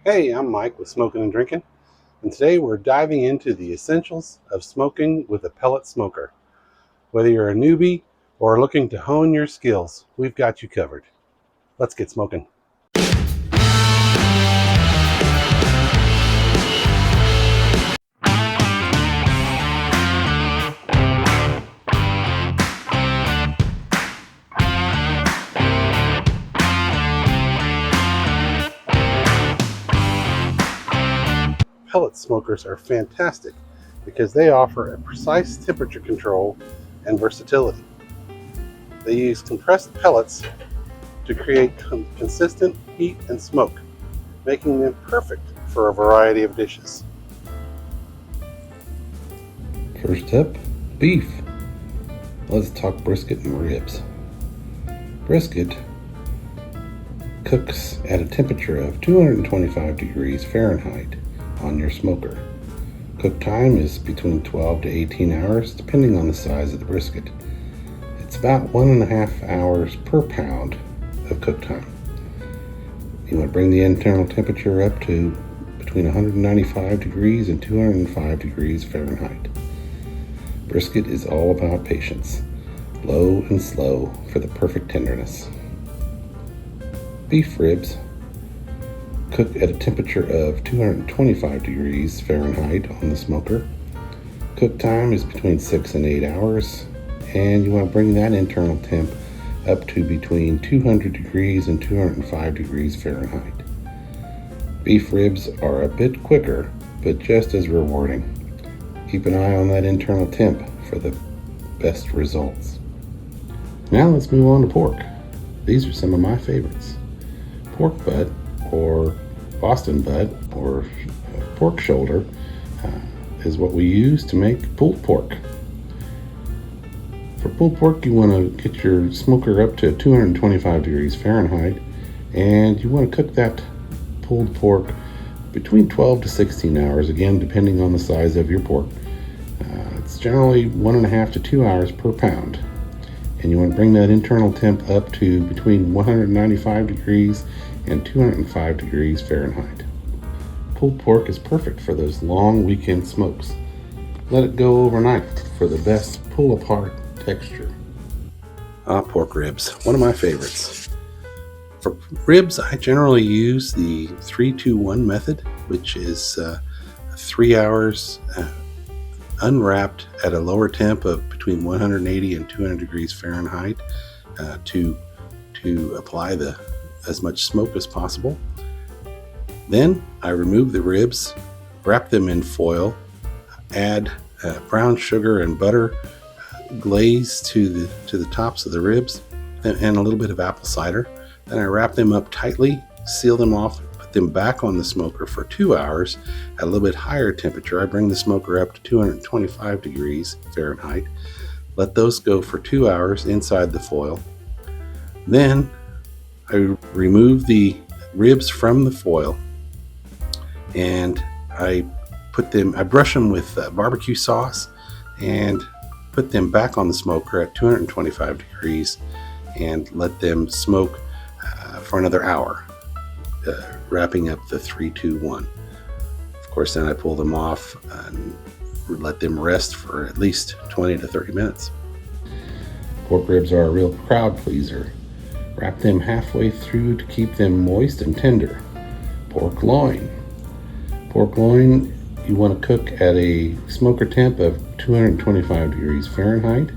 Hey, I'm Mike with Smoking and Drinking, and today we're diving into the essentials of smoking with a pellet smoker. Whether you're a newbie or looking to hone your skills, we've got you covered. Let's get smoking. Pellet smokers are fantastic because they offer a precise temperature control and versatility. They use compressed pellets to create consistent heat and smoke, making them perfect for a variety of dishes. First up, beef. Let's talk brisket and ribs. Brisket cooks at a temperature of 225 degrees Fahrenheit on your smoker. Cook time is between 12 to 18 hours depending on the size of the brisket. It's about 1.5 hours per pound of cook time. You want to bring the internal temperature up to between 195 degrees and 205 degrees Fahrenheit. Brisket is all about patience, low and slow for the perfect tenderness. Beef ribs cook at a temperature of 225 degrees Fahrenheit on the smoker. Cook time is between 6 and 8 hours, and you want to bring that internal temp up to between 200 degrees and 205 degrees Fahrenheit. Beef ribs are a bit quicker, but just as rewarding. Keep an eye on that internal temp for the best results. Now let's move on to pork. These are some of my favorites. Pork butt, or Boston butt, or pork shoulder is what we use to make pulled pork. For pulled pork, you want to get your smoker up to 225 degrees Fahrenheit, and you want to cook that pulled pork between 12 to 16 hours, again depending on the size of your pork. It's generally 1.5 to 2 hours per pound, and you want to bring that internal temp up to between 195 degrees and 205 degrees Fahrenheit. Pulled pork is perfect for those long weekend smokes. Let it go overnight for the best pull apart texture. Pork ribs, one of my favorites. For ribs, I generally use the 3-2-1 method, which is 3 hours unwrapped at a lower temp of between 180 and 200 degrees Fahrenheit to apply as much smoke as possible. Then I remove the ribs, wrap them in foil, add brown sugar and butter glaze to the tops of the ribs, and a little bit of apple cider. Then I wrap them up tightly, seal them off, put them back on the smoker for 2 hours at a little bit higher temperature. I bring the smoker up to 225 degrees Fahrenheit. Let those go for 2 hours inside the foil. Then I remove the ribs from the foil, and I brush them with barbecue sauce and put them back on the smoker at 225 degrees and let them smoke for another hour, wrapping up the 3-2-1. Of course, then I pull them off and let them rest for at least 20 to 30 minutes. Pork ribs are a real crowd pleaser. Wrap them halfway through to keep them moist and tender. Pork loin. Pork loin, you want to cook at a smoker temp of 225 degrees Fahrenheit.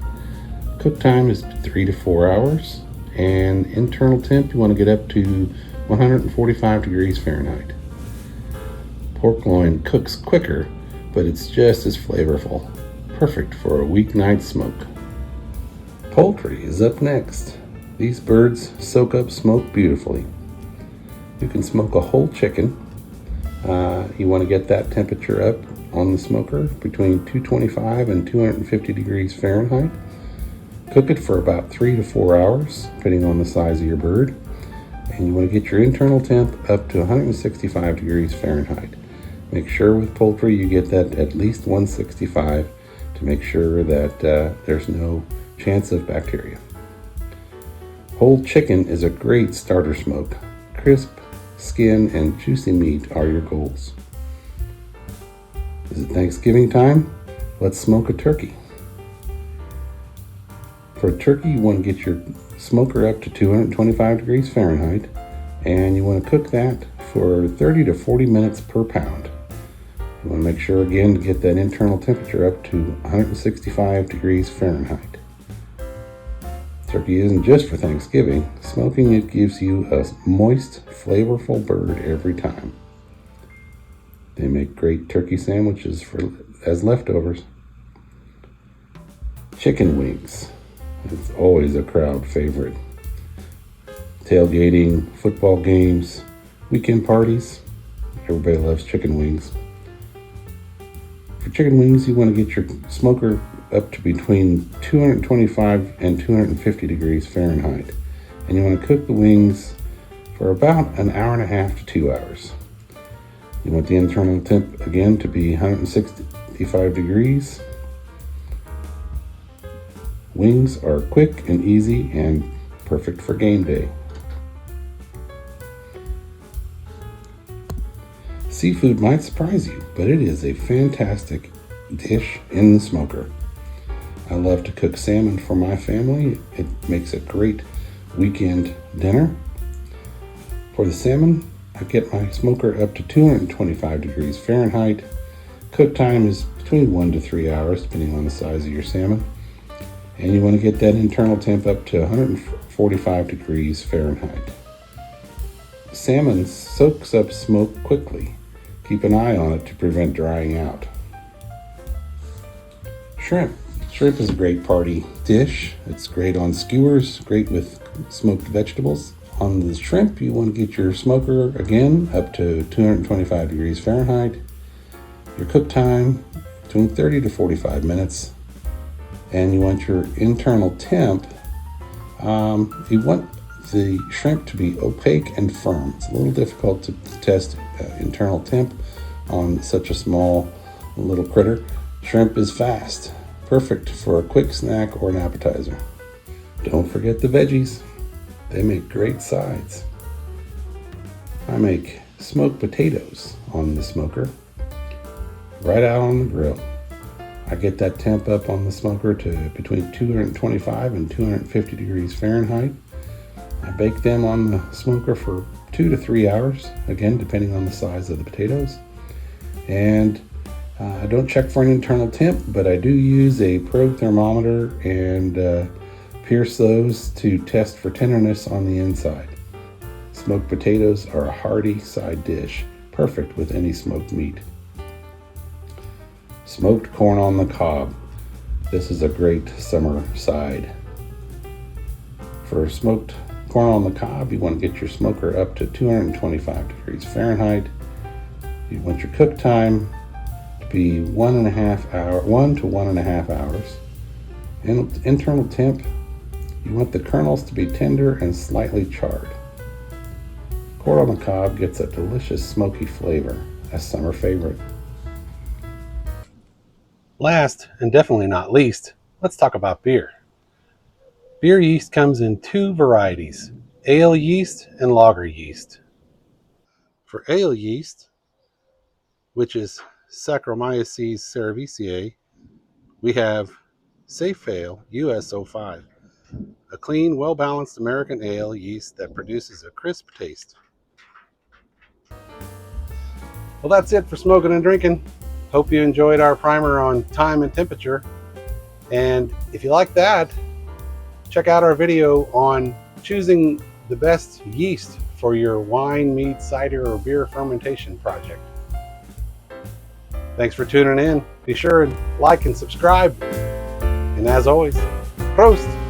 Cook time is 3 to 4 hours, and internal temp you want to get up to 145 degrees Fahrenheit. Pork loin cooks quicker, but it's just as flavorful. Perfect for a weeknight smoke. Poultry is up next. These birds soak up smoke beautifully. You can smoke a whole chicken. You want to get that temperature up on the smoker between 225 and 250 degrees Fahrenheit. Cook it for about 3 to 4 hours, depending on the size of your bird. And you want to get your internal temp up to 165 degrees Fahrenheit. Make sure with poultry you get that at least 165 to make sure that there's no chance of bacteria. Whole chicken is a great starter smoke. Crisp, skin, and juicy meat are your goals. Is it Thanksgiving time? Let's smoke a turkey. For a turkey, you want to get your smoker up to 225 degrees Fahrenheit, and you want to cook that for 30 to 40 minutes per pound. You want to make sure again to get that internal temperature up to 165 degrees Fahrenheit. Turkey isn't just for Thanksgiving. Smoking it gives you a moist, flavorful bird every time. They make great turkey sandwiches as leftovers. Chicken wings. It's always a crowd favorite. Tailgating, football games, weekend parties. Everybody loves chicken wings. For chicken wings, you want to get your smoker up to between 225 and 250 degrees Fahrenheit. And you want to cook the wings for about an hour and a half to 2 hours. You want the internal temp again to be 165 degrees. Wings are quick and easy and perfect for game day. Seafood might surprise you, but it is a fantastic dish in the smoker. I love to cook salmon for my family. It makes a great weekend dinner. For the salmon, I get my smoker up to 225 degrees Fahrenheit. Cook time is between 1 to 3 hours, depending on the size of your salmon. And you want to get that internal temp up to 145 degrees Fahrenheit. Salmon soaks up smoke quickly. Keep an eye on it to prevent drying out. Shrimp. Shrimp is a great party dish. It's great on skewers, great with smoked vegetables. On the shrimp, you want to get your smoker again up to 225 degrees Fahrenheit. Your cook time between 30 to 45 minutes. And you want your internal temp, you want the shrimp to be opaque and firm. It's a little difficult to test internal temp on such a small little critter. Shrimp is fast, perfect for a quick snack or an appetizer. Don't forget the veggies. They make great sides. I make smoked potatoes on the smoker, right out on the grill. I get that temp up on the smoker to between 225 and 250 degrees Fahrenheit. I bake them on the smoker for 2 to 3 hours, again, depending on the size of the potatoes. And I don't check for an internal temp, but I do use a probe thermometer and pierce those to test for tenderness on the inside. Smoked potatoes are a hearty side dish, perfect with any smoked meat. Smoked corn on the cob. This is a great summer side. For smoked corn on the cob, you want to get your smoker up to 225 degrees Fahrenheit. You want your cook time to be 1 to 1.5 hours. And internal temp, you want the kernels to be tender and slightly charred. Corn on the cob gets a delicious smoky flavor, a summer favorite. Last, and definitely not least, let's talk about beer. Beer yeast comes in 2 varieties, ale yeast and lager yeast. For ale yeast, which is Saccharomyces cerevisiae, we have Safe Ale US-05, a clean, well-balanced American ale yeast that produces a crisp taste. Well, that's it for smoking and drinking. Hope you enjoyed our primer on time and temperature. And if you like that, check out our video on choosing the best yeast for your wine, mead, cider, or beer fermentation project. Thanks for tuning in. Be sure and like and subscribe. And as always, Prost!